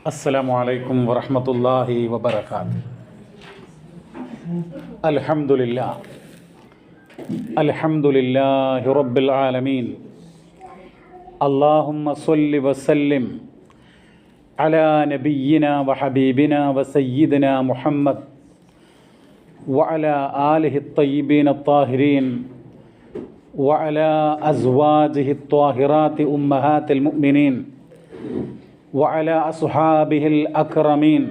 അസ്സലാമു അലൈക്കും വറഹ്മത്തുള്ളാഹി വബറകാതുഹു. അൽഹംദുലില്ലാഹി റബ്ബിൽ ആലമീൻ. അല്ലാഹുമ്മ സ്വല്ലി വസല്ലിം അലാ നബിയ്യിനാ വഹബീബിനാ വസയ്യിദിനാ മുഹമ്മദ് വഅലാ ആലിഹി ത്വയ്യിബീന ത്വാഹിരീൻ വഅലാ അസ്വാജിഹി ത്വാഹിറാത്തി ഉമ്മഹാത്തിൽ മുഅ്മിനീൻ وعلى أصحابه الأكرمين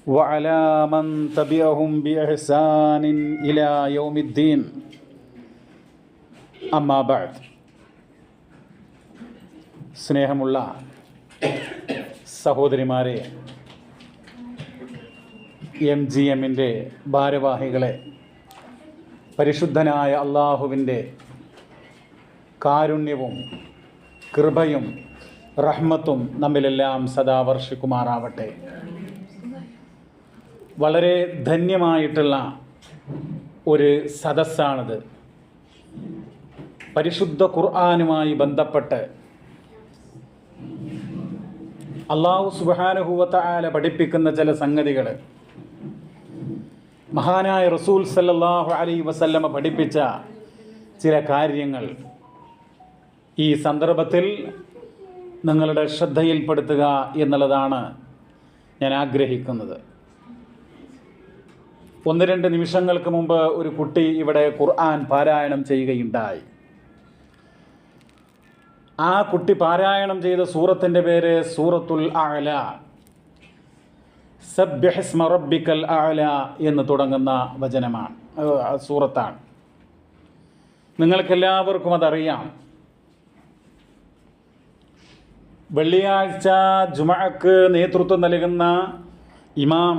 وعلى من تبعهم بإحسان إلى يوم الدين أما بعد. സ്നേഹമുള്ള സഹോദരിമാരെ, MGMൻ്റെ ഭാരവാഹികളെ, പരിശുദ്ധനായ അള്ളാഹുവിൻ്റെ കാരുണ്യവും കൃപയും റഹ്മത്തും നമ്മിലെല്ലാം സദാ വർഷിക്കുമാറാവട്ടെ. വളരെ ധന്യമായിട്ടുള്ള ഒരു സദസ്സാണിത്. പരിശുദ്ധ ഖുർആനുമായി ബന്ധപ്പെട്ട് അല്ലാഹു സുബ്ഹാനഹു വ തആല പഠിപ്പിക്കുന്ന ചില സംഗതികൾ, മഹാനായ റസൂൽ സല്ലല്ലാഹു അലൈഹി വസല്ലമ പഠിപ്പിച്ച ചില കാര്യങ്ങൾ ഈ സന്ദർഭത്തിൽ നിങ്ങളുടെ ശ്രദ്ധയിൽപ്പെടുത്തുക എന്നുള്ളതാണ് ഞാൻ ആഗ്രഹിക്കുന്നത്. 1-2 നിമിഷങ്ങൾക്ക് മുമ്പ് ഒരു കുട്ടി ഇവിടെ ഖുർആൻ പാരായണം ചെയ്യുകയുണ്ടായി. ആ കുട്ടി പാരായണം ചെയ്ത സൂറത്തിൻ്റെ പേര് സൂറത്തുൽ അഅല, സബ്ബിഹിസ്മ റബ്ബിക്കൽ അഅല എന്ന് തുടങ്ങുന്ന വചനമാണ്, സൂറത്താണ്. നിങ്ങൾക്കെല്ലാവർക്കും അതറിയാം. വെള്ളിയാഴ്ച ജുമഅക്ക് നേതൃത്വം നൽകുന്ന ഇമാം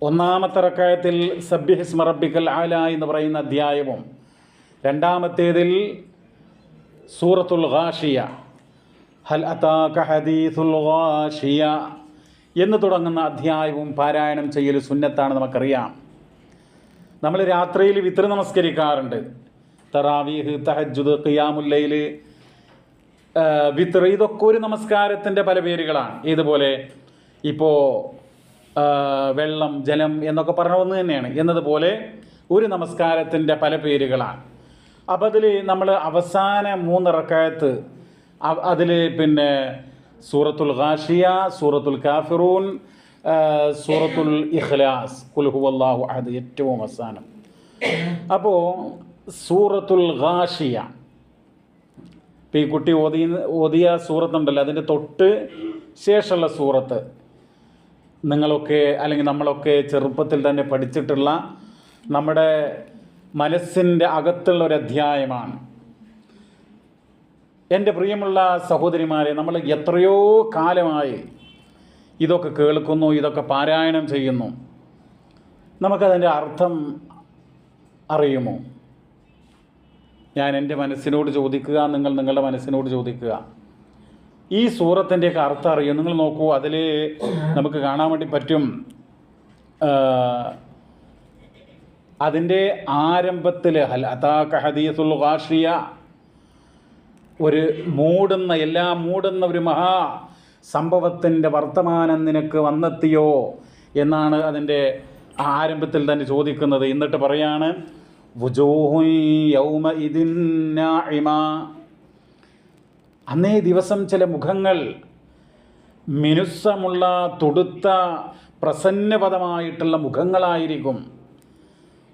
ഒന്നാമത്തെ റക്അത്തിൽ സബ്ബിഹിസ്മ റബ്ബിക്കൽ അഅല എന്ന് പറയുന്ന അധ്യായവും രണ്ടാമത്തേതിൽ സൂറത്തുൽ ഗാഷിയ, ഹൽ അതാക ഹദീസുൽ ഗാഷിയ എന്ന് തുടങ്ങുന്ന അധ്യായവും പാരായണം ചെയ്യൽ സുന്നത്താണ്. നമുക്കറിയാം, നമ്മൾ രാത്രിയിൽ വിത്ർ നമസ്കരിക്കാറുണ്ട്. തറാവീഹ്, തഹജ്ജുദ്, ഖിയാമുൽ ലൈൽ, വിത്ർ, ഇതൊക്കെ ഒരു നമസ്കാരത്തിൻ്റെ പല പേരുകളാണ്. ഇതുപോലെ ഇപ്പോൾ വെള്ളം, ജലം എന്നൊക്കെ പറഞ്ഞ ഒന്ന് തന്നെയാണ്. എന്നതുപോലെ ഒരു നമസ്കാരത്തിൻ്റെ പല പേരുകളാണ്. അപ്പോൾ അതിൽ നമ്മൾ അവസാന 3 റക്അത്ത് അതിൽ പിന്നെ സൂറത്തുൽ ഗാഷിയ, സൂറത്തുൽ കാഫിറൂൻ, സൂറത്തുൽ ഇഖ്ലാസ്, ഖുൽ ഹുവല്ലാഹു അഹദ് ഏറ്റവും അവസാനം. അപ്പോൾ സൂറത്തുൽ ഗാഷിയ, ഇപ്പോൾ ഈ കുട്ടി ഓതിയ സൂറത്തുണ്ടല്ലോ, അതിൻ്റെ തൊട്ട് ശേഷമുള്ള സൂറത്ത് നിങ്ങളൊക്കെ അല്ലെങ്കിൽ നമ്മളൊക്കെ ചെറുപ്പത്തിൽ തന്നെ പഠിച്ചിട്ടുള്ള നമ്മുടെ മനസ്സിൻ്റെ അകത്തുള്ള ഒരു അധ്യായമാണ്. എൻ്റെ പ്രിയമുള്ള സഹോദരിമാരെ, നമ്മൾ എത്രയോ കാലമായി ഇതൊക്കെ കേൾക്കുന്നു, ഇതൊക്കെ പാരായണം ചെയ്യുന്നു. നമുക്കതിൻ്റെ അർത്ഥം അറിയുമോ? ഞാൻ എൻ്റെ മനസ്സിനോട് ചോദിക്കുക, നിങ്ങൾ നിങ്ങളുടെ മനസ്സിനോട് ചോദിക്കുക. ഈ സൂറത്തിൻ്റെയൊക്കെ അർത്ഥം അറിയും? നിങ്ങൾ നോക്കൂ, അതിൽ നമുക്ക് കാണാൻ വേണ്ടി പറ്റും. അതിൻ്റെ ആരംഭത്തിൽ ഹൽ അതാക ഹദീസുൽ ഗാഷിയ, ഒരു മൂടുന്ന, എല്ലാം മൂടുന്ന ഒരു മഹാ സംഭവത്തിൻ്റെ വർത്തമാനം നിനക്ക് വന്നെത്തിയോ എന്നാണ് അതിൻ്റെ ആരംഭത്തിൽ തന്നെ ചോദിക്കുന്നത്. എന്നിട്ട് പറയാണ്, വുജൂഹു യൗമഇദിൻ നാഇമ, അന്നേ ദിവസം ചില മുഖങ്ങൾ മിനുസമുള്ള, തുടുത്ത, പ്രസന്നപദമായിട്ടുള്ള മുഖങ്ങളായിരിക്കും.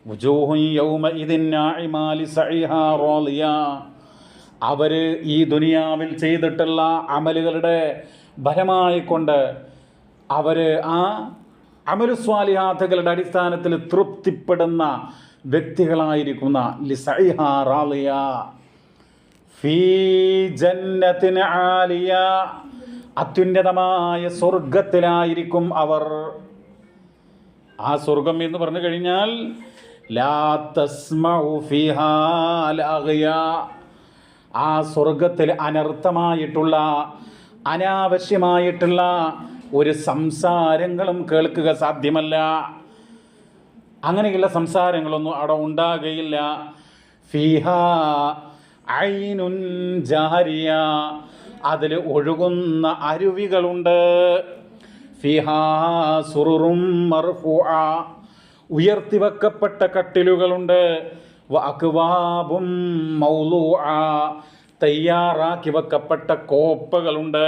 വുജൂഹു യൗമഇദിൻ നാഇമ ലിസഇഹാ റാളിയ, അവർ ഈ ദുനിയാവിൽ ചെയ്തിട്ടുള്ള അമലുകളുടെ ഫലമായിക്കൊണ്ട് അവർ ആ അമലു സ്വാലിഹാത്തുകളുടെ അടിസ്ഥാനത്തിൽ തൃപ്തിപ്പെടുന്ന വ്യക്തികളായിരിക്കുന്ന ലിസഇഹാ റാളിയ ഫീ ജന്നത്തിൻ ആലിയ, അത്യുന്നതമായ സ്വർഗത്തിലായിരിക്കും അവർ. ആ സ്വർഗം എന്ന് പറഞ്ഞു കഴിഞ്ഞാൽ ലാ തസ്മഉ ഫീഹാ ലഗ്യ, ആ സ്വർഗത്തിൽ അനർത്ഥമായിട്ടുള്ള, അനാവശ്യമായിട്ടുള്ള ഒരു സംസാരങ്ങളും കേൾക്കുക സാധ്യമല്ല. അങ്ങനെയുള്ള സംസാരങ്ങളൊന്നും അവിടെ ഉണ്ടാകുകയില്ല. ഫീഹാ ഐനുൻ ജാരിയ, അതിൽ ഒഴുകുന്ന അരുവികളുണ്ട്. ഫിഹാ സുറുറും മർഫൂഅ, ഉയർത്തിവെക്കപ്പെട്ട കട്ടിലുകളുണ്ട്. വഅക്വാബും മൗളൂഅ, തയ്യാറാക്കി വെക്കപ്പെട്ട കോപ്പകളുണ്ട്.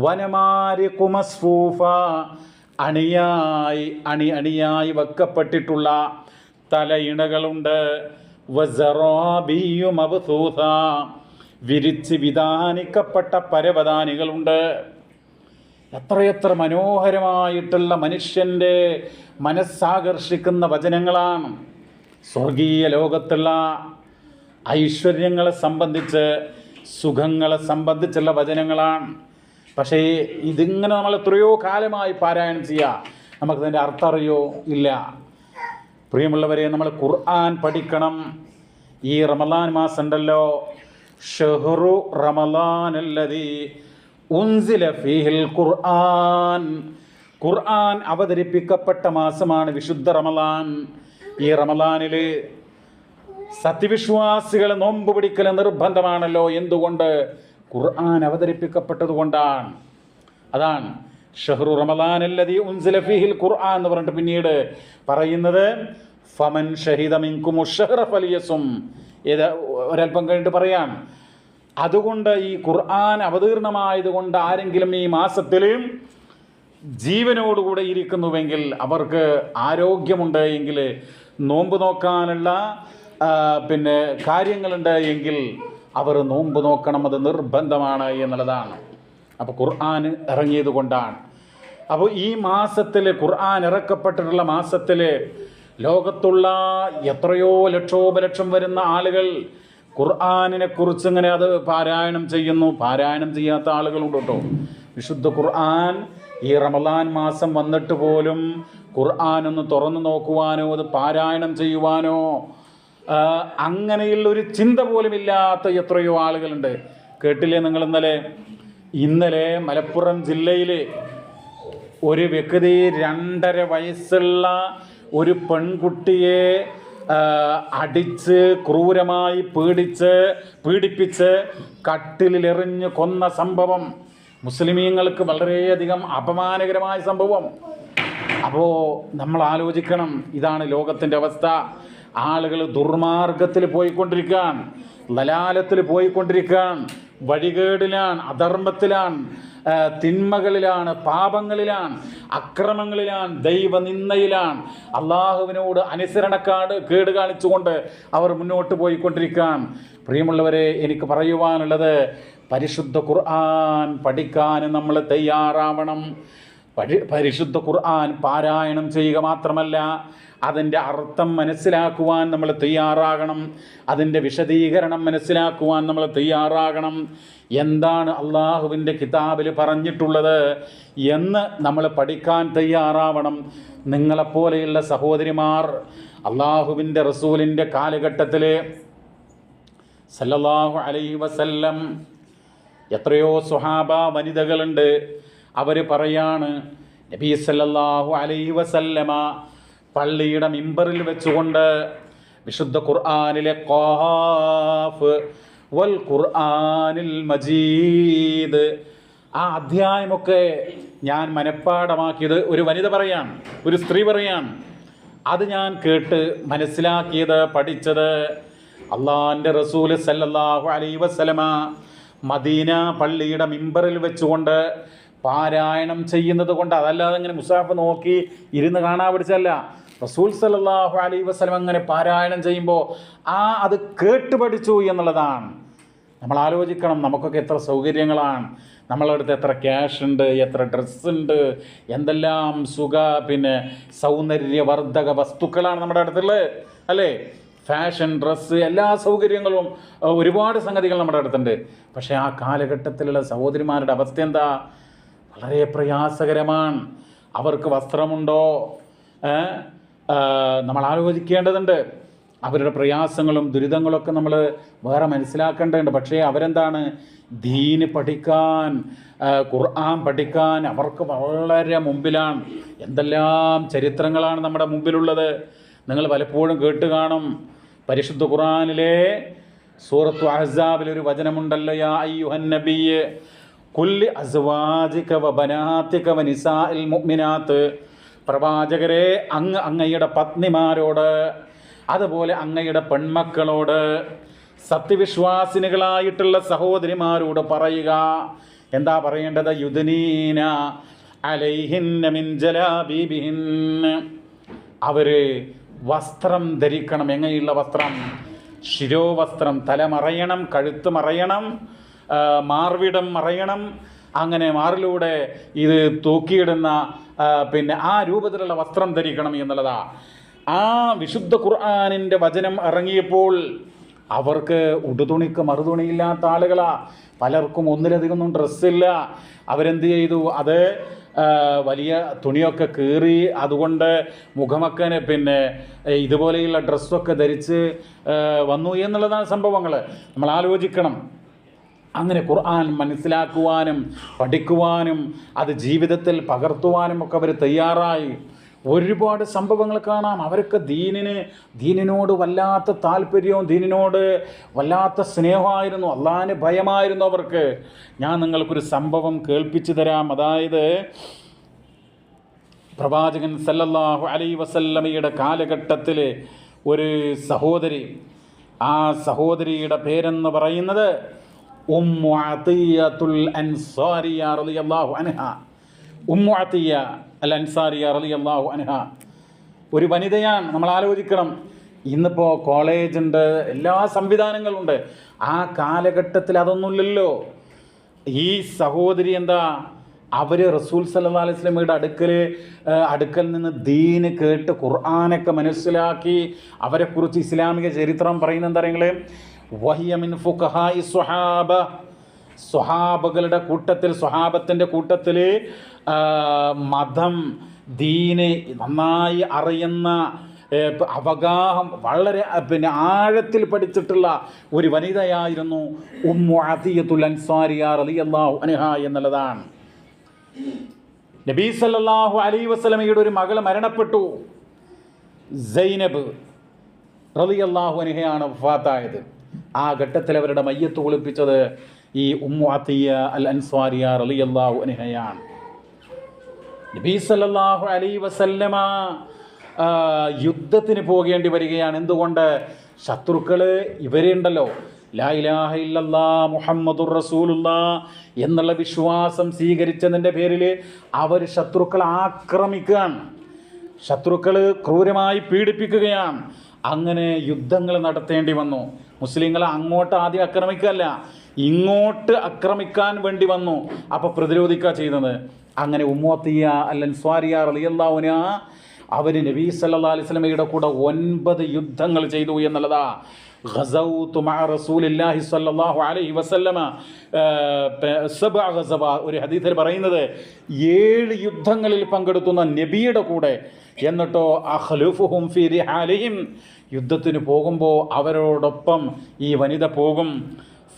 വനമാരിഖു മസ്ഫൂഫ, അണിയായി വെക്കപ്പെട്ടിട്ടുള്ള തലയിണകളുണ്ട്. വസറാബിയ്യു മബ്സൂസ, വിരിച്ച് വിധാനിക്കപ്പെട്ട പരവതാനികളുണ്ട്. എത്രയെത്ര മനോഹരമായിട്ടുള്ള മനുഷ്യൻ്റെ മനസ്സാകർഷിക്കുന്ന വചനങ്ങളാണ്. സ്വർഗീയ ലോകത്തുള്ള ഐശ്വര്യങ്ങളെ സംബന്ധിച്ച്, സുഖങ്ങളെ സംബന്ധിച്ചുള്ള വചനങ്ങളാണ്. പക്ഷേ ഇതിങ്ങനെ നമ്മൾ എത്രയോ കാലമായി പാരായണം ചെയ്യുക, നമുക്കതിൻ്റെ അർത്ഥം അറിയോ? ഇല്ല. പ്രിയമുള്ളവരെ, നമ്മൾ ഖുർആൻ പഠിക്കണം. ഈ റമളാൻ മാസം ഉണ്ടല്ലോ, ഷഹ്റു റമളാനല്ലദീ ഉൻസില ഫീഹിൽ ഖുർആൻ, ഖുർആൻ അവതരിപ്പിക്കപ്പെട്ട മാസമാണ് വിശുദ്ധ റമളാൻ. ഈ റമളാനിൽ സത്യവിശ്വാസികൾ നോമ്പ് പിടിക്കൽ നിർബന്ധമാണല്ലോ. എന്തുകൊണ്ട്? ഖുർആൻ അവതരിപ്പിക്കപ്പെട്ടത് കൊണ്ടാണ്. അതാണ് ഷഹ്റു റമളാനല്ലദീ ഉൻസില ഫീഹിൽ ഖുർആൻ എന്ന് പറഞ്ഞിട്ട് പിന്നീട് പറയുന്നത് ഫമൻ ഷഹിദ മിൻകുമുശ് ശഹ്റ ഫലിയസും. ഇത് ഒരല്പം കഴിഞ്ഞിട്ട് പറയാൻ. അതുകൊണ്ട് ഈ ഖുർആൻ അവതീർണമായതുകൊണ്ട് ആരെങ്കിലും ഈ മാസത്തിൽ ജീവനോടുകൂടെ ഇരിക്കുന്നുവെങ്കിൽ, അവർക്ക് ആരോഗ്യമുണ്ട് എങ്കിൽ, നോമ്പ് നോക്കാനുള്ള കാര്യങ്ങളുണ്ട് എങ്കിൽ അവർ നോമ്പ് നോക്കണം. അത് നിർബന്ധമാണ് എന്നുള്ളതാണ്. അപ്പോൾ ഖുർആൻ ഇറങ്ങിയത് കൊണ്ടാണ്. അപ്പോൾ ഈ മാസത്തിൽ, ഖുർആൻ ഇറക്കപ്പെട്ടിട്ടുള്ള മാസത്തിൽ ലോകത്തുള്ള എത്രയോ ലക്ഷോപലക്ഷം വരുന്ന ആളുകൾ ഖുർആനിനെ കുറിച്ച് ഇങ്ങനെ അത് പാരായണം ചെയ്യുന്നു. പാരായണം ചെയ്യാത്ത ആളുകളുണ്ട് കേട്ടോ. വിശുദ്ധ ഖുർആൻ ഈ റമളാൻ മാസം വന്നിട്ട് പോലും ഖുർആനൊന്ന് തുറന്നു നോക്കുവാനോ അത് പാരായണം ചെയ്യുവാനോ അങ്ങനെയുള്ളൊരു ചിന്ത പോലും ഇല്ലാത്ത എത്രയോ ആളുകളുണ്ട്. കേട്ടില്ലേ നിങ്ങൾ? ഇന്നലെ മലപ്പുറം ജില്ലയിൽ ഒരു വ്യക്തി 2.5 വയസ്സുള്ള ഒരു പെൺകുട്ടിയെ അടിച്ച് ക്രൂരമായി പീഡിപ്പിച്ച് കട്ടിലെറിഞ്ഞ് കൊന്ന സംഭവം മുസ്ലിമീങ്ങൾക്ക് വളരെയധികം അപമാനകരമായ സംഭവം. അപ്പോൾ നമ്മൾ ആലോചിക്കണം, ഇതാണ് ലോകത്തിൻ്റെ അവസ്ഥ. ആളുകൾ ദുർമാർഗത്തിൽ പോയിക്കൊണ്ടിരിക്കുകയാണ്, ലലാലത്തിൽ പോയിക്കൊണ്ടിരിക്കുകയാണ്, വഴികേടിലാണ്, അധർമ്മത്തിലാണ്, തിന്മകളിലാണ്, പാപങ്ങളിലാണ്, അക്രമങ്ങളിലാണ്, ദൈവനിന്ദയിലാണ്, അള്ളാഹുവിനോട് കേട് കാണിച്ചുകൊണ്ട് അവർ മുന്നോട്ട് പോയിക്കൊണ്ടിരിക്കുകയാണ്. പ്രിയമുള്ളവരെ, എനിക്ക് പറയുവാനുള്ളത്, പരിശുദ്ധ ഖുർആൻ പഠിക്കാൻ നമ്മൾ തയ്യാറാവണം. പരിശുദ്ധ ഖുർആൻ പാരായണം ചെയ്യുക മാത്രമല്ല, അതിൻ്റെ അർത്ഥം മനസ്സിലാക്കുവാൻ നമ്മൾ തയ്യാറാകണം. അതിൻ്റെ വിശദീകരണം മനസ്സിലാക്കുവാൻ നമ്മൾ തയ്യാറാകണം. എന്താണ് അള്ളാഹുവിൻ്റെ കിതാബിൽ പറഞ്ഞിട്ടുള്ളത് എന്ന് നമ്മൾ പഠിക്കാൻ തയ്യാറാവണം. നിങ്ങളെപ്പോലെയുള്ള സഹോദരിമാർ അള്ളാഹുവിൻ്റെ റസൂലിൻ്റെ കാലഘട്ടത്തിൽ സല്ലല്ലാഹു അലൈഹി വസല്ലം, എത്രയോ സ്വഹാബ വനിതകളുണ്ട്. അവർ പറയാണ്, നബി സല്ലല്ലാഹു അലൈഹി വസല്ലമ പള്ളിയുടെ മിമ്പറിൽ വെച്ചുകൊണ്ട് വിശുദ്ധ ഖുർആനിലെ ഖാഫ് വൽ ഖുർആനിൽ മജീദ് ആ അധ്യായമൊക്കെ ഞാൻ മനഃപ്പാഠമാക്കിയത് ഒരു വനിത പറയാണ്, ഒരു സ്ത്രീ പറയാണ്. അത് ഞാൻ കേട്ട് മനസ്സിലാക്കിയത്, പഠിച്ചത് അള്ളാഹിൻ്റെ റസൂല് സല്ലല്ലാഹു അലൈഹി വസല്ലമ മദീന പള്ളിയുടെ മിമ്പറിൽ വെച്ചുകൊണ്ട് പാരായണം ചെയ്യുന്നത് കൊണ്ട്. അതല്ലാതെ അങ്ങനെ മുസാഫ് നോക്കി ഇരുന്ന് കാണാൻ പഠിച്ചല്ല. റസൂൽ സല്ലല്ലാഹു അലൈഹി വസല്ലം അങ്ങനെ പാരായണം ചെയ്യുമ്പോൾ അത് കേട്ട് പഠിച്ചു എന്നുള്ളതാണ്. നമ്മൾ ആലോചിക്കണം, നമുക്കൊക്കെ എത്ര സൗകര്യങ്ങളാണ്, നമ്മളുടെ അടുത്ത് എത്ര ക്യാഷ് ഉണ്ട്, എത്ര ഡ്രസ്സുണ്ട്, എന്തെല്ലാം സൗന്ദര്യവർദ്ധക വസ്തുക്കളാണ് നമ്മുടെ അടുത്തുള്ളത്, അല്ലേ? ഫാഷൻ, ഡ്രസ്സ്, എല്ലാ സൗകര്യങ്ങളും, ഒരുപാട് സംഗതികൾ നമ്മുടെ അടുത്തുണ്ട്. പക്ഷേ ആ കാലഘട്ടത്തിലുള്ള സഹോദരിമാരുടെ അവസ്ഥ എന്താ? വളരെ പ്രയാസകരമാണ്. അവർക്ക് വസ്ത്രമുണ്ടോ? നമ്മൾ ആലോചിക്കേണ്ടതുണ്ട്. അവരുടെ പ്രയാസങ്ങളും ദുരിതങ്ങളൊക്കെ നമ്മൾ വേറെ മനസ്സിലാക്കേണ്ടതുണ്ട്. പക്ഷേ അവരെന്താണ്? ദീന് പഠിക്കാൻ, ഖുർആൻ പഠിക്കാൻ അവർക്ക് വളരെ മുമ്പിലാണ്. എന്തെല്ലാം ചരിത്രങ്ങളാണ് നമ്മുടെ മുമ്പിലുള്ളത്. നിങ്ങൾ പലപ്പോഴും കേട്ട് കാണും, പരിശുദ്ധ ഖുർആനിലെ സൂറത്തു അഹ്സാബിൽ ഒരു വചനമുണ്ടല്ലോ, യാ അയ്യുഹൻ നബിയ്യ് കുല്ലി അസ്വാജിക വ ബനാതിക വ നിസാഇൽ മുഅ്മിനാത്ത്, പ്രവാചകരെ അങ്ങയുടെ പത്നിമാരോട് അതുപോലെ അങ്ങയുടെ പെൺമക്കളോട് സത്യവിശ്വാസിനികളായിട്ടുള്ള സഹോദരിമാരോട് പറയുക. എന്താ പറയേണ്ടത്? യുദ്നീന അലൈഹിന്ന മിൻ ജലാബീബിഹിന്ന, അവർ വസ്ത്രം ധരിക്കണം. എങ്ങനെയുള്ള വസ്ത്രം? ശിരോവസ്ത്രം, തല മറയണം, കഴുത്ത് മറയണം, മാർവിടം മറയണം. അങ്ങനെ മാറിലൂടെ ഇത് തൂക്കിയിടുന്ന പിന്നെ ആ രൂപത്തിലുള്ള വസ്ത്രം ധരിക്കണം എന്നുള്ളതാ. ആ വിശുദ്ധ ഖുർആനിൻ്റെ വചനം ഇറങ്ങിയപ്പോൾ അവർക്ക് ഉടുതുണിക്ക് മറുതുണിയില്ലാത്ത ആളുകളാ. പലർക്കും ഒന്നിലധികമൊന്നും ഡ്രസ്സില്ല. അവരെന്ത് ചെയ്തു? അത് വലിയ തുണിയൊക്കെ കീറി അതുകൊണ്ട് മുഖമൊക്കെ പിന്നെ ഇതുപോലെയുള്ള ഡ്രസ്സൊക്കെ ധരിച്ച് വന്നു എന്നുള്ളതാണ് സംഭവങ്ങൾ. നമ്മൾ ആലോചിക്കണം. അങ്ങനെ ഖുർആൻ മനസ്സിലാക്കുവാനും പഠിക്കുവാനും അത് ജീവിതത്തിൽ പകർത്തുവാനും ഒക്കെ അവർ തയ്യാറായി. ഒരുപാട് സംഭവങ്ങൾ കാണാം. അവരൊക്കെ ദീനിനോട് വല്ലാത്ത താല്പര്യവും ദീനിനോട് വല്ലാത്ത സ്നേഹമായിരുന്നു, അള്ളാഹിന് ഭയമായിരുന്നു അവർക്ക്. ഞാൻ നിങ്ങൾക്കൊരു സംഭവം കേൾപ്പിച്ചു തരാം. അതായത് പ്രവാചകൻ സല്ലല്ലാഹു അലൈഹി വസല്ലമയുടെ കാലഘട്ടത്തിൽ ഒരു സഹോദരി, ആ സഹോദരിയുടെ പേരെന്ന് പറയുന്നത് ഉമ്മു അത്തിയ്യത്തുൽ അൻസാരിയ റളിയല്ലാഹു അൻഹ. ഉമ്മു അത്തിയ്യ അൽ അൻസാരിയ റളിയല്ലാഹു അൻഹ ഒരു വനിതയാണ്. നമ്മൾ ആലോചിക്കണം, ഇന്നിപ്പോൾ കോളേജുണ്ട്, എല്ലാ സംവിധാനങ്ങളുണ്ട്. ആ കാലഘട്ടത്തിൽ അതൊന്നുമില്ലല്ലോ. ഈ സഹോദരി എന്താ, അവർ റസൂൽ സല്ലല്ലാഹു അലൈഹി വസല്ലമയുടെ അടുക്കൽ നിന്ന് ദീന് കേട്ട് ഖുർആനൊക്കെ മനസ്സിലാക്കി അവരെക്കുറിച്ച് ഇസ്ലാമിക ചരിത്രം പറയുന്ന എന്താ നിങ്ങൾ, വഹിയ മിൻ ഫുഖഹാഇ സ്വഹാബ, സ്വഹാബകളുടെ കൂട്ടത്തിൽ, സ്വഹാബത്തിൻ്റെ കൂട്ടത്തിൽ മതം ദീന് നന്നായി അറിയുന്ന അവഗാഹം വളരെ പിന്നെ ആഴത്തിൽ പഠിച്ചിട്ടുള്ള ഒരു വനിതയായിരുന്നു ഉമ്മു അത്തിയ്യത്തുൽ അൻസാരിയ റളിയല്ലാഹു അൻഹ എന്നുള്ളതാണ്. നബി സല്ലല്ലാഹു അലൈഹി വസല്ലമയുടെ ഒരു മകൾ മരണപ്പെട്ടു. സൈനബ് റളിയല്ലാഹു അൻഹയാണ് വഫാത്തായത്. ആ ഘട്ടത്തിൽ അവരുടെ മയ്യത്ത് കുളിപ്പിച്ചത് ഈ ഉമ്മു അത്തിയ്യ അൽ അൻസാരിയ റളിയല്ലാഹു അൻഹയാണ്. നബി സല്ലല്ലാഹു അലൈഹി വസല്ലമ യുദ്ധത്തിന് പോകേണ്ടി വരികയാണ്. എന്തുകൊണ്ട്? ശത്രുക്കൾ ഇവരുണ്ടല്ലോ, ലാ ഇലാഹ ഇല്ലല്ലാഹ് മുഹമ്മദുർ റസൂലുള്ളാഹ് എന്നുള്ള വിശ്വാസം സ്വീകരിച്ചതിൻ്റെ പേരിൽ അവർ ശത്രുക്കളെ ആക്രമിക്കുകയാണ്, ശത്രുക്കൾ ക്രൂരമായി പീഡിപ്പിക്കുകയാണ്. അങ്ങനെ യുദ്ധങ്ങൾ നടത്തേണ്ടി വന്നു. മുസ്ലിങ്ങളെ അങ്ങോട്ട് ആദ്യം ആക്രമിക്കുകയല്ല, ഇങ്ങോട്ട് ആക്രമിക്കാൻ വേണ്ടി വന്നു. അപ്പോൾ പ്രതിരോധിക്കുക ചെയ്തത്. അങ്ങനെ ഉമ്മു അത്തിയ്യ അൽ അൻസാരിയ റളിയല്ലാഹു അൻഹ അവർ നബി സല്ലല്ലാഹു അലൈഹി വസല്ലമയുടെ കൂടെ 9 യുദ്ധങ്ങൾ ചെയ്തു എന്നുള്ളതാ. ഗസൗതു മഅ റസൂലില്ലാഹി സ്വല്ലല്ലാഹു അലൈഹി വസല്ലമ സബഅ ഗസവ, ഒരു ഹദീസിൽ പറയുന്നത് 7 യുദ്ധങ്ങളിൽ പങ്കെടുത്തുന്ന നബിയുടെ കൂടെ. എന്നിട്ടോ അഖ്ലുഫുഹും ഫീ റിഹാലിഹിം, യുദ്ധത്തിന് പോകുമ്പോൾ അവരോടൊപ്പം ഈ വനിത പോകും.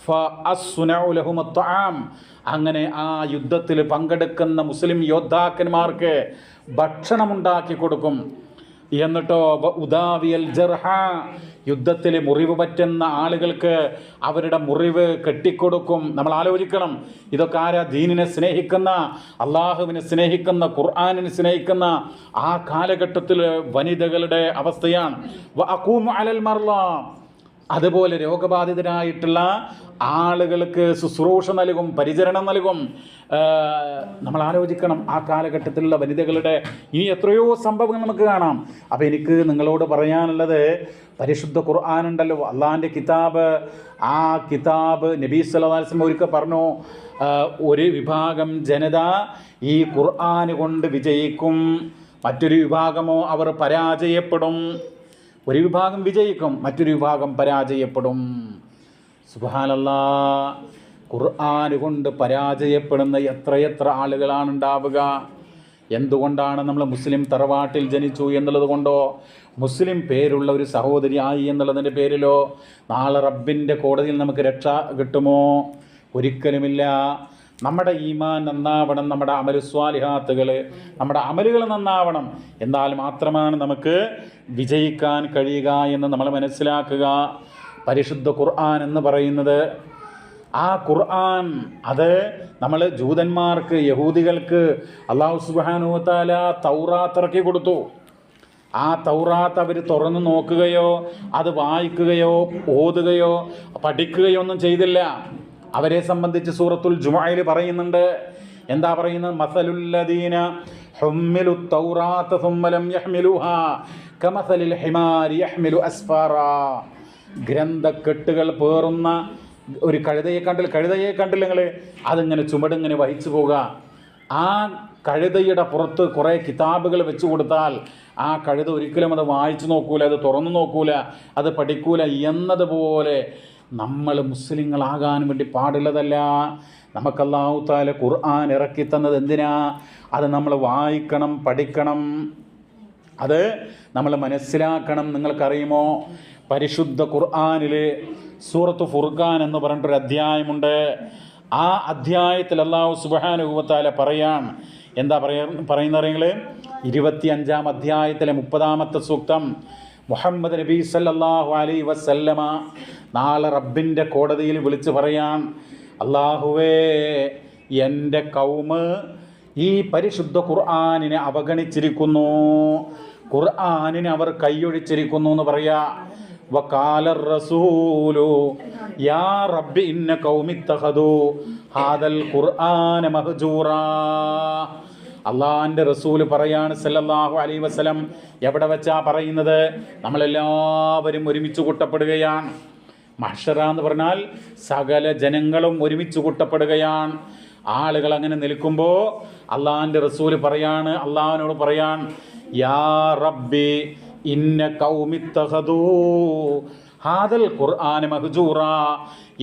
ഫഅസ്നഉ ലഹും അത്അം, അങ്ങനെ ആ യുദ്ധത്തിൽ പങ്കെടുക്കുന്ന മുസ്ലിം യോദ്ധാക്കന്മാർക്ക് ഭക്ഷണമുണ്ടാക്കി കൊടുക്കും. എന്നിട്ടോ ഉദാവിയൽ ജർഹ, യുദ്ധത്തിൽ മുറിവ് പറ്റുന്ന ആളുകൾക്ക് അവരുടെ മുറിവ് കെട്ടിക്കൊടുക്കും. നമ്മൾ ആലോചിക്കണം, ഇതൊക്കെ ആരാ? ദീനിനെ സ്നേഹിക്കുന്ന, അള്ളാഹുവിനെ സ്നേഹിക്കുന്ന, ഖുർആനിനെ സ്നേഹിക്കുന്ന ആ കാലഘട്ടത്തിൽ വനിതകളുടെ അവസ്ഥയാണ്. വഅഖൂമു അലൽ മർള, അതുപോലെ രോഗബാധിതരായിട്ടുള്ള ആളുകൾക്ക് ശുശ്രൂഷ നൽകും, പരിചരണം നൽകും. നമ്മൾ ആലോചിക്കണം, ആ കാലഘട്ടത്തിലുള്ള വനിതകളുടെ ഇനി എത്രയോ സംഭവങ്ങൾ നമുക്ക് കാണാം. അപ്പോൾ എനിക്ക് നിങ്ങളോട് പറയാനുള്ളത്, പരിശുദ്ധ ഖുർആനുണ്ടല്ലോ, അള്ളാഹിൻ്റെ കിതാബ്, ആ കിതാബ് നബി സല്ലല്ലാഹു അലൈഹി വസല്ലം ഒരിക്കൽ പറഞ്ഞു, ഒരു വിഭാഗം ജനത ഈ ഖുർആൻ കൊണ്ട് വിജയിക്കും, മറ്റൊരു വിഭാഗമോ അവർ പരാജയപ്പെടും. ഒരു വിഭാഗം വിജയിക്കും, മറ്റൊരു വിഭാഗം പരാജയപ്പെടും. സുബ്ഹാനല്ലാഹ്, ഖുർആൻ കൊണ്ട് പരാജയപ്പെടുന്ന എത്രയെത്ര ആളുകളാണ് ഉണ്ടാവുക. എന്തുകൊണ്ടാണ്? നമ്മൾ മുസ്ലിം തറവാട്ടിൽ ജനിച്ചു എന്നുള്ളത് കൊണ്ടോ, മുസ്ലിം പേരുള്ള ഒരു സഹോദരി ആയി എന്നുള്ളതിൻ്റെ പേരിലോ നാളെ റബ്ബിൻ്റെ കോടതിയിൽ നമുക്ക് രക്ഷ കിട്ടുമോ? ഒരിക്കലുമില്ല. നമ്മുടെ ഈമാൻ നന്നാവണം, നമ്മുടെ അമലുസ്വാലിഹാത്തുകൾ, നമ്മുടെ അമലുകൾ നന്നാവണം. എന്നാൽ മാത്രമാണ് നമുക്ക് വിജയിക്കാൻ കഴിയുക എന്ന് നമ്മൾ മനസ്സിലാക്കുക. പരിശുദ്ധ ഖുർആൻ എന്ന് പറയുന്നത്. ആ ഖുർആൻ അത് നമ്മൾ ജൂതന്മാർക്ക്, യഹൂദികൾക്ക് അല്ലാഹു സുബ്ഹാനഹു വ തആല തൗറാത്ത് ഇറക്കി കൊടുത്തു. ആ തൗറാത്ത് അവർ തുറന്നു നോക്കുകയോ അത് വായിക്കുകയോ ഓതുകയോ പഠിക്കുകയോ ഒന്നും ചെയ്തില്ല. അവരെ സംബന്ധിച്ച് സൂറത്തുൽ ജുമുഅയിൽ പറയുന്നുണ്ട്. എന്താ പറയുന്നത്? മസലുല്ലദീന ഹുമ്മിലുത് തൗറാത്ത സുമ്മ ലം യഹ്മിലുഹാ കമസലിൽ ഹിമാരി യഹ്മിലു അസ്ഫാറാ. ഗ്രന്ഥക്കെട്ടുകൾ പേറുന്ന ഒരു കഴുതയെ കണ്ടില്ല നിങ്ങൾ? അതിങ്ങനെ ചുമടിങ്ങനെ വഹിച്ചു പോവുക. ആ കഴുതയുടെ പുറത്ത് കുറേ കിതാബുകൾ വെച്ച് കൊടുത്താൽ ആ കഴുത ഒരിക്കലും അത് വായിച്ചു നോക്കൂല, അത് തുറന്നു നോക്കൂല, അത് പഠിക്കൂല എന്നതുപോലെ നമ്മൾ മുസ്ലിങ്ങളാകാൻ വേണ്ടി പാടുള്ളതല്ല. നമുക്ക് അല്ലാഹു തആല ഖുർആൻ ഇറക്കി തന്നത് എന്തിനാ? അത് നമ്മൾ വായിക്കണം, പഠിക്കണം, അത് നമ്മൾ മനസ്സിലാക്കണം. നിങ്ങൾക്കറിയുമോ, പരിശുദ്ധ ഖുർആനിൽ സൂറത്ത് ഫുർഖാൻ എന്ന് പറഞ്ഞിട്ടൊരു അധ്യായമുണ്ട്. ആ അധ്യായത്തിൽ അല്ലാഹു സുബ്ഹാനഹു വ തആല പറയാൻ എന്താ പറയുന്നറിയങ്ങൾ? 25-ാം അധ്യായത്തിലെ 30-ാമത്തെ സൂക്തം. മുഹമ്മദ് നബി സല്ലല്ലാഹു അലൈഹി വസല്ലമ നാളെ റബ്ബിൻ്റെ കോടതിയിൽ വിളിച്ച് പറയാൻ, അല്ലാഹുവേ, എൻ്റെ കൗമ് ഈ പരിശുദ്ധ ഖുർആനിനെ അവഗണിച്ചിരിക്കുന്നു, ഖുർആനിനെ അവർ കൈയൊഴിച്ചിരിക്കുന്നു എന്ന് പറയാ. വഖാല റസൂലു യാ റബ്ബി ഇന്ന ഖൗമി ഇത്തഖദു ഹാദൽ ഖുർആന മഹ്ജൂറാ. അള്ളാഹിൻ്റെ റസൂല് പറയാണ് സല്ലല്ലാഹു അലൈഹി വസല്ലം. എവിടെ വെച്ചാ പറയുന്നത്? നമ്മളെല്ലാവരും ഒരുമിച്ച് കൂട്ടപ്പെടുകയാണ്. മഹ്ശറ എന്ന് പറഞ്ഞാൽ സകല ജനങ്ങളും ഒരുമിച്ച് കൂട്ടപ്പെടുകയാണ്. ആളുകൾ അങ്ങനെ നിൽക്കുമ്പോൾ അള്ളാഹിൻ്റെ റസൂല് പറയാണ്, അള്ളാഹിനോട് പറയാൻ, യാ റബ്ബി ഇന്ന ഖൗമി ഇത്തഖദൂ ഹാദൽ ഖുർആന മഹ്ജൂറാ.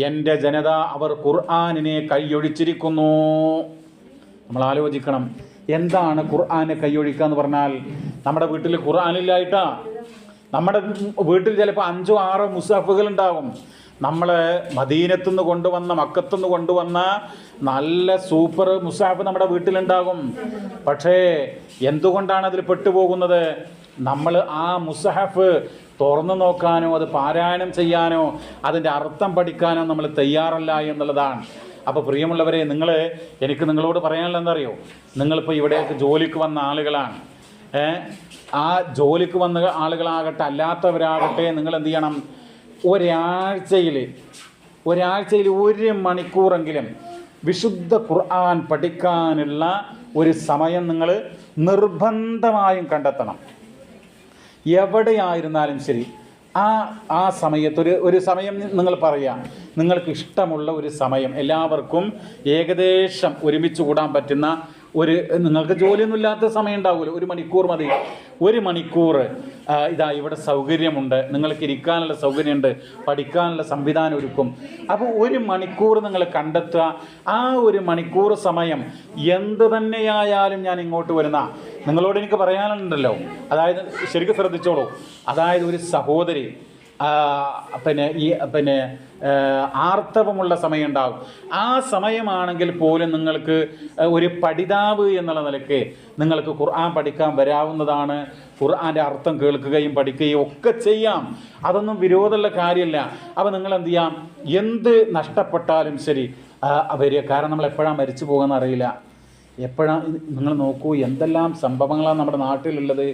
എൻ്റെ ജനത അവർ ഖുർആനിനെ കൈയൊഴിച്ചിരിക്കുന്നു. നമ്മൾ ആലോചിക്കണം, എന്താണ് ഖുർആനെ കൈയൊഴിക്കുക എന്ന് പറഞ്ഞാൽ? നമ്മുടെ വീട്ടിൽ ഖുർആനില്ലായിട്ടാ. നമ്മുടെ വീട്ടിൽ ചിലപ്പോൾ 5-6 മുസ്ഹഫുകൾ ഉണ്ടാകും. നമ്മൾ മദീനത്തുനിന്ന് കൊണ്ടുവന്ന, മക്കത്തുനിന്ന് കൊണ്ടുവന്ന നല്ല സൂപ്പർ മുസ്ഹഫ് നമ്മുടെ വീട്ടിലുണ്ടാകും. പക്ഷേ എന്തുകൊണ്ടാണ് അതിൽ പെട്ടുപോകുന്നത്? നമ്മൾ ആ മുസ്ഹഫ് തുറന്നു നോക്കാനോ അത് പാരായണം ചെയ്യാനോ അതിൻ്റെ അർത്ഥം പഠിക്കാനോ നമ്മൾ തയ്യാറല്ല എന്നുള്ളതാണ്. അപ്പോൾ പ്രിയമുള്ളവരെ, എനിക്ക് നിങ്ങളോട് പറയാനുള്ളത് എന്താ അറിയോ? നിങ്ങളിപ്പോൾ ഇവിടേക്ക് ജോലിക്ക് വന്ന ആളുകളാണ്. ആ ജോലിക്ക് വന്ന ആളുകളാകട്ടെ അല്ലാത്തവരാകട്ടെ, നിങ്ങൾ എന്ത് ചെയ്യണം? ഒരാഴ്ചയിൽ 1 മണിക്കൂറെങ്കിലും വിശുദ്ധ ഖുർആൻ പഠിക്കാനുള്ള ഒരു സമയം നിങ്ങൾ നിർബന്ധമായും കണ്ടെത്തണം. എവിടെയായിരുന്നാലും ശരി, ആ സമയത്ത് ഒരു സമയം നിങ്ങൾ പറയുക. നിങ്ങൾക്ക് ഇഷ്ടമുള്ള ഒരു സമയം, എല്ലാവർക്കും ഏകദേശം ഒരുമിച്ച് കൂടാൻ പറ്റുന്ന നിങ്ങൾക്ക് ജോലിയൊന്നും ഇല്ലാത്ത സമയം ഉണ്ടാവുമല്ലോ, 1 മണിക്കൂർ മതി. 1 മണിക്കൂർ ഇതാ ഇവിടെ സൗകര്യമുണ്ട്, നിങ്ങൾക്ക് ഇരിക്കാനുള്ള സൗകര്യമുണ്ട്, പഠിക്കാനുള്ള സംവിധാനം ഒരുക്കും. അപ്പോൾ 1 മണിക്കൂർ നിങ്ങൾ കണ്ടെത്തുക. ആ 1 മണിക്കൂർ സമയം എന്ത് തന്നെയായാലും ഞാൻ ഇങ്ങോട്ട് വരുന്ന നിങ്ങളോട് എനിക്ക് പറയാനുണ്ടല്ലോ. അതായത് ശരിക്കും ശ്രദ്ധിച്ചോളൂ. അതായത് ഒരു സഹോദരി ആർത്തവമുള്ള സമയം ഉണ്ടാകും. ആ സമയമാണെങ്കിൽ പോലും നിങ്ങൾക്ക് ഒരു പഠിതാവ് എന്നുള്ള നിലയ്ക്ക് നിങ്ങൾക്ക് ഖുർആൻ പഠിക്കാൻ വരാവുന്നതാണ്. ഖുർആൻ്റെ അർത്ഥം കേൾക്കുകയും പഠിക്കുകയും ഒക്കെ ചെയ്യാം. അതൊന്നും വിരോധമുള്ള കാര്യമില്ല. അപ്പോൾ നിങ്ങൾ എന്ത് ചെയ്യാം? എന്ത് നഷ്ടപ്പെട്ടാലും ശരി വരിക. കാരണം നമ്മൾ എപ്പോഴാണ് മരിച്ചു പോകുമെന്ന് അറിയില്ല. എപ്പോഴാണ് നിങ്ങൾ നോക്കൂ, എന്തെല്ലാം സംഭവങ്ങളാണ് നമ്മുടെ നാട്ടിലുള്ളത്.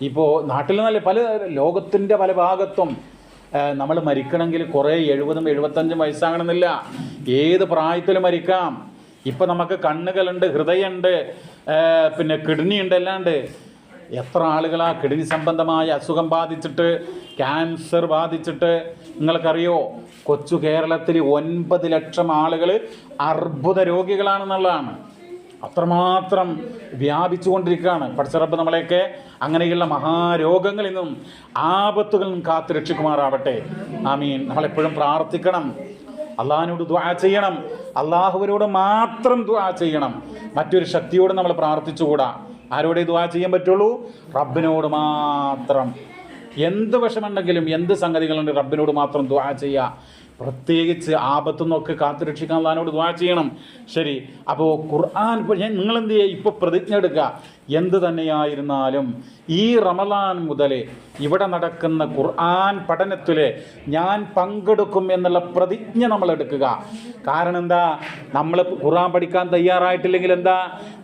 ഇപ്പോൾ നാട്ടിൽ നിന്നല്ല, പല ലോകത്തിൻ്റെ പല ഭാഗത്തും നമ്മൾ മരിക്കണമെങ്കിൽ കുറേ 70, 75 വയസ്സാകണമെന്നില്ല. ഏത് പ്രായത്തിലും മരിക്കാം. ഇപ്പം നമുക്ക് കണ്ണുകളുണ്ട്, ഹൃദയമുണ്ട്, കിഡ്നി ഉണ്ട്, എല്ലാം ഉണ്ട്. എത്ര ആളുകളാ കിഡ്നി സംബന്ധമായ അസുഖം ബാധിച്ചിട്ട്, ക്യാൻസർ ബാധിച്ചിട്ട് നിങ്ങൾക്കറിയോ? കൊച്ചു കേരളത്തിൽ 9 ലക്ഷം ആളുകൾ അർബുദ രോഗികളാണെന്നുള്ളതാണ്. അത്രമാത്രം വ്യാപിച്ചു കൊണ്ടിരിക്കുകയാണ്. പടച്ചറബ്ബ് നമ്മളെയൊക്കെ അങ്ങനെയുള്ള മഹാരോഗങ്ങളിൽ നിന്നും ആപത്തുകളിൽ നിന്നും കാത്തു രക്ഷിക്കുമാറാവട്ടെ. ആമീൻ. നമ്മളെപ്പോഴും പ്രാർത്ഥിക്കണം, അള്ളാഹിനോട് ദുആ ചെയ്യണം, അള്ളാഹുവിനോട് മാത്രം ദുആ ചെയ്യണം. മറ്റൊരു ശക്തിയോട് നമ്മൾ പ്രാർത്ഥിച്ചുകൂടാ. ആരോടെ ദുആ ചെയ്യാൻ പറ്റുള്ളൂ? റബ്ബിനോട് മാത്രം. എന്ത് വിഷമുണ്ടെങ്കിലും, എന്ത് സംഗതികളുണ്ട്, റബ്ബിനോട് മാത്രം ദുആ ചെയ്യുക. പ്രത്യേകിച്ച് ആപത്തു നിന്നൊക്കെ കാത്തുരക്ഷിക്കാൻ അള്ളാഹിനോട് ദുആ ചെയ്യണം. ശരി, അപ്പോൾ ഖുർആൻ നിങ്ങളെന്ത് ചെയ്യുക, ഇപ്പോൾ പ്രതിജ്ഞ എടുക്കുക, എന്ത് തന്നെയായിരുന്നാലും ഈ റമളാൻ മുതൽ ഇവിടെ നടക്കുന്ന ഖുർആൻ പഠനത്തിൽ ഞാൻ പങ്കെടുക്കും എന്നുള്ള പ്രതിജ്ഞ നമ്മൾ എടുക്കുക. കാരണം എന്താ, നമ്മൾ ഖുർആൻ പഠിക്കാൻ തയ്യാറായിട്ടില്ലെങ്കിൽ എന്താ,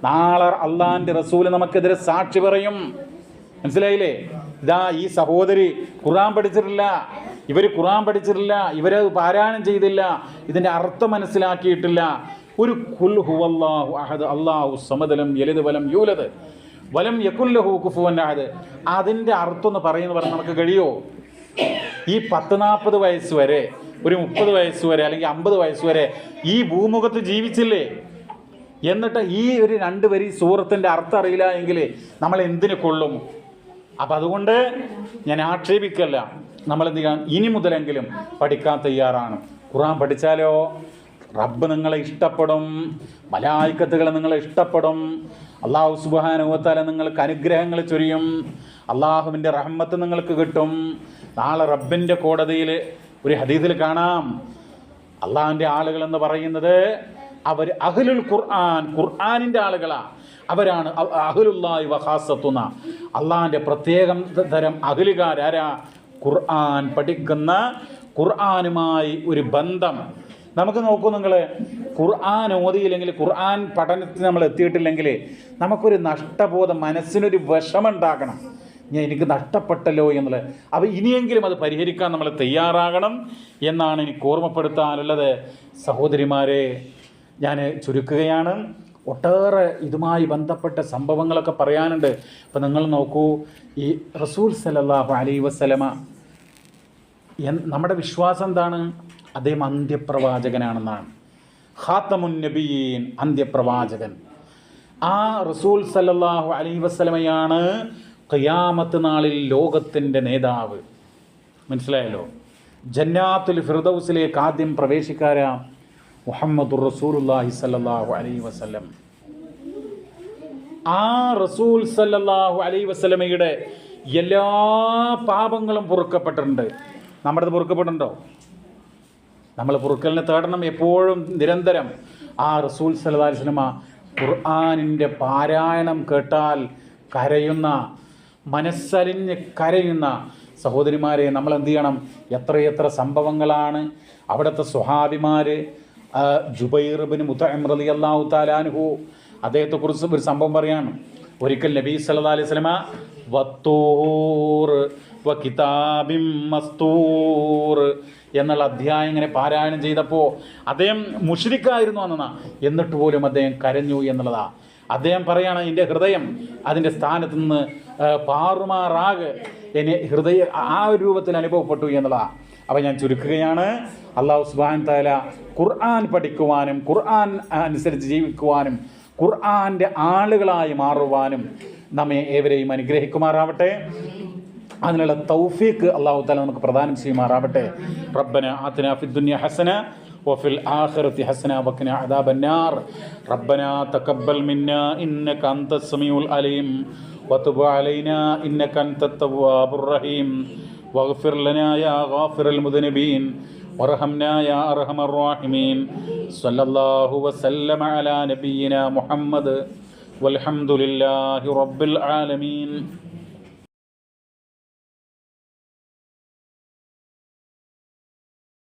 നാളെ അള്ളാഹിൻ്റെ റസൂൽ നമുക്കെതിരെ സാക്ഷി പറയും. മനസ്സിലായില്ലേ? ഇതാ ഈ സഹോദരി ഖുർആൻ പഠിച്ചിട്ടില്ല, ഇവർ ഖുർആൻ പഠിച്ചിട്ടില്ല, ഇവരത് പാരായണം ചെയ്തില്ല, ഇതിൻ്റെ അർത്ഥം മനസ്സിലാക്കിയിട്ടില്ല. ഒരു ഖുൽ ഹുവല്ലാഹു അഹദ് അല്ലാഹു സമദ് ലം യലിദ് വലം യൂലദ് വലം യകുൽ ലഹു കുഫുവൻ അഹദ്, അതിൻ്റെ അർത്ഥം എന്ന് പറഞ്ഞാൽ നമുക്ക് കഴിയുമോ? ഈ 40 വയസ്സ് വരെ, ഒരു 30 വയസ്സ് വരെ, അല്ലെങ്കിൽ 50 വയസ്സ് വരെ ഈ ഭൂമുഖത്ത് ജീവിച്ചില്ലേ? എന്നിട്ട് ഈ ഒരു 2 വരി സൂറത്തിൻ്റെ അർത്ഥം അറിയില്ല എങ്കിൽ നമ്മൾ എന്തിനു കൊള്ളും? അപ്പം അതുകൊണ്ട് ഞാൻ ആക്ഷേപിക്കല്ല, നമ്മളെന്ത് ചെയ്യാൻ, ഇനി മുതലെങ്കിലും പഠിക്കാൻ തയ്യാറാണ്. ഖുർആൻ പഠിച്ചാലോ റബ്ബ് നിങ്ങളെ ഇഷ്ടപ്പെടും, മലായിക്കത്തുകൾ നിങ്ങളെ ഇഷ്ടപ്പെടും, അള്ളാഹു സുബ്ഹാനഹു വ തആല നിങ്ങൾക്ക് അനുഗ്രഹങ്ങൾ ചൊരിയും, അള്ളാഹുവിൻ്റെ റഹ്മത്ത് നിങ്ങൾക്ക് കിട്ടും. നാളെ റബ്ബിൻ്റെ കോടതിയിൽ ഒരു ഹദീസിൽ കാണാം, അള്ളാഹിൻ്റെ ആളുകളെന്ന് പറയുന്നത് അവർ അഹ്ലുൽ ഖുർആൻ, ഖുർആനിൻ്റെ ആളുകളാണ്. അവരാണ് അഹ്ലുല്ലാഹി വഖാസത്തുന, അള്ളാഹിൻ്റെ പ്രത്യേകം തരം അഹ്ലുകാരാരാ? ഖുർആൻ പഠിക്കുന്ന, ഖുർആനുമായി ഒരു ബന്ധം. നമുക്ക് നോക്കൂ, നിങ്ങൾ ഖുർആൻ ഓതിയില്ലെങ്കിൽ, ഖുർആൻ പഠനത്തിന് നമ്മൾ എത്തിയിട്ടില്ലെങ്കിൽ നമുക്കൊരു നഷ്ടബോധം, മനസ്സിനൊരു വിഷമുണ്ടാകണം, എനിക്ക് നഷ്ടപ്പെട്ടല്ലോ എന്നുള്ളത്. അപ്പോൾ ഇനിയെങ്കിലും അത് പരിഹരിക്കാൻ നമ്മൾ തയ്യാറാകണം എന്നാണ് എനിക്ക് ഓർമ്മപ്പെടുത്താനുള്ളത്. സഹോദരിമാരെ, ഞാൻ ചുരുക്കുകയാണ്. ഒട്ടേറെ ഇതുമായി ബന്ധപ്പെട്ട സംഭവങ്ങളൊക്കെ പറയാനുണ്ട്. അപ്പോൾ നിങ്ങൾ നോക്കൂ, ഈ റസൂൽ സല്ലല്ലാഹു അലൈഹി വസല്ലമ, നമ്മുടെ വിശ്വാസം എന്താണ്? അദ്ദേഹം അന്ത്യപ്രവാചകനാണെന്നാണ്. ഖാത്തമുൻ നബിയീൻ, അന്ത്യപ്രവാചകൻ. ആ റസൂൽ സല്ലല്ലാഹു അലൈഹി വസല്ലമയാണ് ഖിയാമത്ത് നാളിൽ ലോകത്തിൻ്റെ നേതാവ്. മനസ്സിലായല്ലോ? ജന്നാത്തുൽ ഫിർദൗസിലേക്ക് ആദ്യം പ്രവേശിക്കാരാ മുഹമ്മദുർ റസൂലുള്ളാഹി സല്ലല്ലാഹു അലൈഹി വസല്ലം. ആ റസൂൽ സല്ലല്ലാഹു അലൈഹി വസല്ലമയുടെ എല്ലാ പാപങ്ങളും പൊറുക്കപ്പെട്ടിട്ടുണ്ട്. നമ്മുടേത് പൊറുക്കപ്പെട്ടിട്ടുണ്ടോ? നമ്മൾ പൊറുക്കലിനെ തേടണം എപ്പോഴും, നിരന്തരം. ആ റസൂൽ സല്ലല്ലാഹു അലൈഹി വസല്ലമ ഖുർആനിൻ്റെ പാരായണം കേട്ടാൽ കരയുന്ന, മനസ്സലിഞ്ഞ് കരയുന്ന സഹോദരിമാരെ, നമ്മൾ എന്ത് ചെയ്യണം? എത്രയെത്ര സംഭവങ്ങളാണ് അവിടുത്തെ സ്വഹാബിമാർ. ജുബൈർ ഇബ്നു മുത്അം റളിയല്ലാഹു തആല അൻഹു, അദ്ദേഹത്തെക്കുറിച്ച് ഒരു സംഭവം പറയാണ്. ഒരിക്കൽ നബി സല്ലല്ലാഹു അലൈഹി വസല്ലമ വത്തൂർ വ കിതാബിൻ മസ്തൂർ എന്നുള്ള അധ്യായം ഇങ്ങനെ പാരായണം ചെയ്തപ്പോൾ അദ്ദേഹം മുശ്രിക്കായിരുന്നു അന്നാ, എന്നിട്ട് പോലും അദ്ദേഹം കരഞ്ഞു എന്നുള്ളതാണ്. അദ്ദേഹം പറയാണ്, എൻ്റെ ഹൃദയം അതിൻ്റെ സ്ഥാനത്ത് നിന്ന് പാറുമാറാകെ എന്നെ ഹൃദയ ആ ഒരു രൂപത്തിൽ അനുഭവപ്പെട്ടു എന്നുള്ളതാണ്. അപ്പോൾ ഞാൻ ചുരുക്കുകയാണ്. അല്ലാഹു സുബ്ഹാനഹു തആല ഖുർആൻ പഠിക്കുവാനും, ഖുർആൻ അനുസരിച്ച് ജീവിക്കുവാനും, ഖുർആൻ്റെ ആളുകളായി മാറുവാനും നമ്മെ ഏവരെയും അനുഗ്രഹിക്കുമാറാവട്ടെ. അതിനുള്ള തൗഫീഖ് അല്ലാഹു തആല നമുക്ക് പ്രദാനം ചെയ്യുമാറാവട്ടെ. റബ്ബന ആതിനാ ഫിദ്ദുനിയ ഹസന വഫിൽ ആഖിറതി ഹസന വഖിനാ അദാബന്നാർ. റബ്ബന തഖബ്ബൽ മിന്നാ ഇന്നക അൻതസ് സമീഉൽ അലീം വതുബ് അലൈനാ ഇന്നക അൻതത് തവ്വാബുർ റഹീം വഗ്ഫിർ ലനാ യാ ഗാഫിറൽ മുദ്നിബീൻ വർഹംനാ യാ അർഹമർ റഹീമീൻ. സ്വല്ലല്ലാഹു വസല്ലമ അലാ നബിയിനാ മുഹമ്മദ് വൽഹംദുലില്ലാഹി റബ്ബിൽ ആലമീൻ.